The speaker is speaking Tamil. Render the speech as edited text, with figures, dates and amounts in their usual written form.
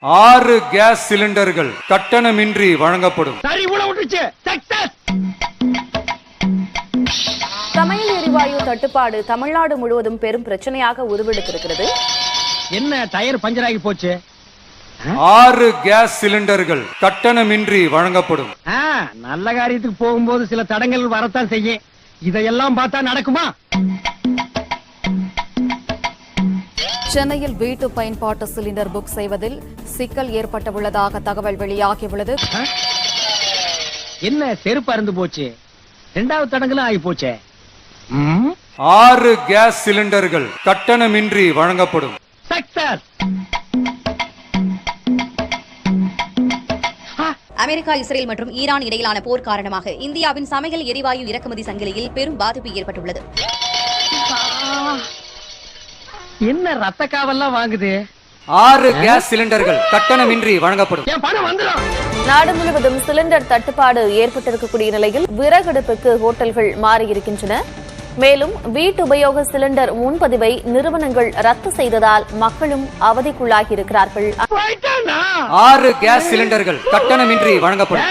6 கேஸ் சிலிண்டர்கள் கட்டணமின்றி வழங்கப்படும். சமையல் எரிவாயு தட்டுப்பாடு தமிழ்நாடு முழுவதும் பெரும் பிரச்சனையாக உருவெடுத்திருக்கிறது. என்ன டயர் பஞ்சர் ஆகி போச்சு? 6 கேஸ் சிலிண்டர்கள் கட்டணமின்றி வழங்கப்படும். நல்ல காரியத்துக்கு போகும்போது சில தடங்கள் வரத்தான் செய்யும். இதையெல்லாம் பார்த்தா நடக்குமா? சென்னையில் வீட்டு பயன்பாட்டு சிலிண்டர் புக் செய்வதில் சிக்கல் ஏற்பட்டுள்ளதாக தகவல் வெளியாகியுள்ளது. என்ன செருப்பு அருந்து போச்சு? 2வது தடங்களும் ஆகி போச்சே. 6 கேஸ் சிலிண்டர்கள் கட்டணமின்றி வழங்கப்படும். அமெரிக்கா, இஸ்ரேல் மற்றும் ஈரான் இடையிலான போர் காரணமாக இந்தியாவின் சமையல் எரிவாயு இறக்குமதி சங்கிலியில் பெரும் பாதிப்பு ஏற்பட்டுள்ளது. என்ன ரத்த காவல்லாம் வாங்குது? 6 கேஸ் சிலிண்டர்கள் கட்டணமின்றி வழங்கப்படும். நாடு முழுவதும் சிலிண்டர் தட்டுப்பாடு ஏற்பட்டிருக்கக்கூடிய நிலையில் விறகடுப்புக்கு ஹோட்டல்கள் மாறியிருக்கின்றன. மேலும் வீட்டு உபயோக சிலிண்டர் முன்பதிவை நிறுவனங்கள் ரத்து செய்ததால் மக்களும் அவதிக்குள்ளாகி இருக்கிறார்கள். 6 கேஸ் சிலிண்டர்கள் கட்டணமின்றி வழங்கப்படும்.